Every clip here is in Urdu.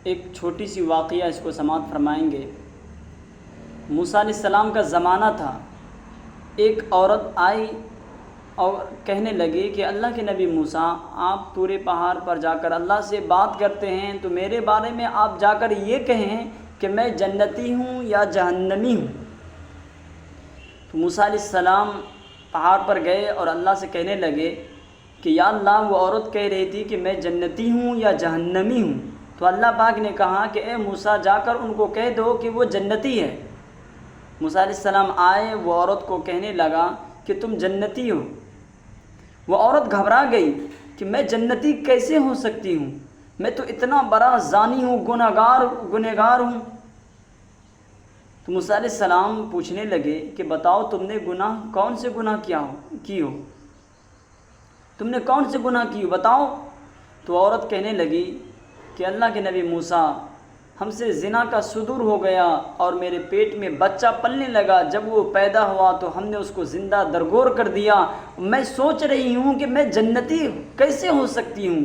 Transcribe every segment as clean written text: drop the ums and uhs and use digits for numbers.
ایک چھوٹی سی واقعہ اس کو سماعت فرمائیں گے۔ موسیٰ علیہ السلام کا زمانہ تھا، ایک عورت آئی اور کہنے لگی کہ اللہ کے نبی موسیٰ، آپ طور پہاڑ پر جا کر اللہ سے بات کرتے ہیں تو میرے بارے میں آپ جا کر یہ کہیں کہ میں جنتی ہوں یا جہنمی ہوں۔ تو موسیٰ علیہ السلام پہاڑ پر گئے اور اللہ سے کہنے لگے کہ یا اللہ، وہ عورت کہہ رہی تھی کہ میں جنتی ہوں یا جہنمی ہوں۔ تو اللہ پاک نے کہا کہ اے موسیٰ، جا کر ان کو کہہ دو کہ وہ جنتی ہے۔ موسیٰ علیہ السلام آئے، وہ عورت کو کہنے لگا کہ تم جنتی ہو۔ وہ عورت گھبرا گئی کہ میں جنتی کیسے ہو سکتی ہوں، میں تو اتنا بڑا زانی ہوں، گنہگار ہوں۔ تو موسیٰ علیہ السلام پوچھنے لگے کہ بتاؤ تم نے کون سے گناہ کی ہو، تم نے کون سے گناہ کی ہو بتاؤ۔ تو عورت کہنے لگی کہ اللہ کے نبی موسیٰ، ہم سے زنا کا صدور ہو گیا اور میرے پیٹ میں بچہ پلنے لگا، جب وہ پیدا ہوا تو ہم نے اس کو زندہ درگور کر دیا۔ میں سوچ رہی ہوں کہ میں جنتی کیسے ہو سکتی ہوں،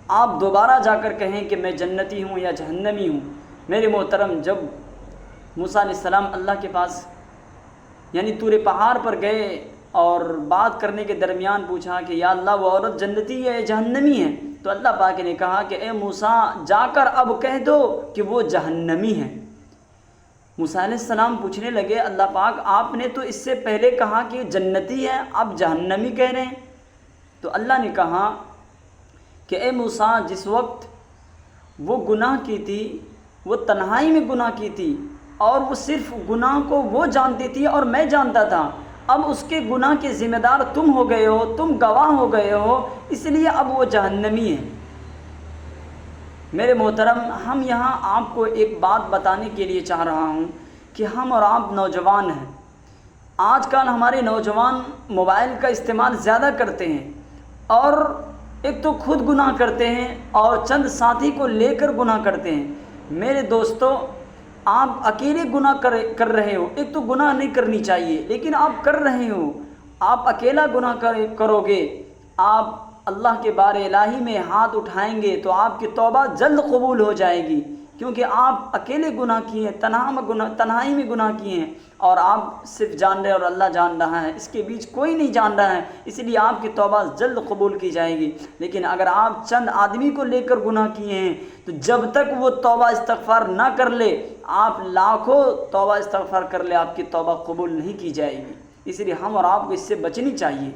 آپ دوبارہ جا کر کہیں کہ میں جنتی ہوں یا جہنمی ہوں۔ میرے محترم، جب موسیٰ علیہ السلام اللہ کے پاس یعنی طور پہاڑ پر گئے اور بات کرنے کے درمیان پوچھا کہ یا اللہ، وہ عورت جنتی ہے یا جہنمی ہے، تو اللہ پاک نے کہا کہ اے موسیٰ، جا کر اب کہہ دو کہ وہ جہنمی ہے۔ موسیٰ علیہ السلام پوچھنے لگے اللہ پاک، آپ نے تو اس سے پہلے کہا کہ جنتی ہے، اب جہنمی کہہ رہے ہیں۔ تو اللہ نے کہا کہ اے موسیٰ، جس وقت وہ گناہ کی تھی، وہ تنہائی میں گناہ کی تھی اور وہ صرف گناہ کو وہ جانتی تھی اور میں جانتا تھا، اب اس کے گناہ کے ذمہ دار تم ہو گئے ہو، تم گواہ ہو گئے ہو، اس لیے اب وہ جہنمی ہے۔ میرے محترم، ہم یہاں آپ کو ایک بات بتانے کے لیے چاہ رہا ہوں کہ ہم اور آپ نوجوان ہیں۔ آج کل ہمارے نوجوان موبائل کا استعمال زیادہ کرتے ہیں اور ایک تو خود گناہ کرتے ہیں اور چند ساتھی کو لے کر گناہ کرتے ہیں۔ میرے دوستو، آپ اکیلے گناہ کر رہے ہو، ایک تو گناہ نہیں کرنی چاہیے لیکن آپ کر رہے ہو۔ آپ اکیلا گناہ کرو گے، آپ اللہ کے بار الہی میں ہاتھ اٹھائیں گے تو آپ کی توبہ جلد قبول ہو جائے گی، کیونکہ آپ اکیلے گناہ کیے ہیں، تنہائی میں گناہ کیے ہیں اور آپ صرف جان رہے اور اللہ جان رہا ہے، اس کے بیچ کوئی نہیں جان رہا ہے، اس لیے آپ کی توبہ جلد قبول کی جائے گی۔ لیکن اگر آپ چند آدمی کو لے کر گناہ کیے ہیں تو جب تک وہ توبہ استغفار نہ کر لے، آپ لاکھوں توبہ استغفار کر لے، آپ کی توبہ قبول نہیں کی جائے گی۔ اس لیے ہم اور آپ کو اس سے بچنی چاہیے۔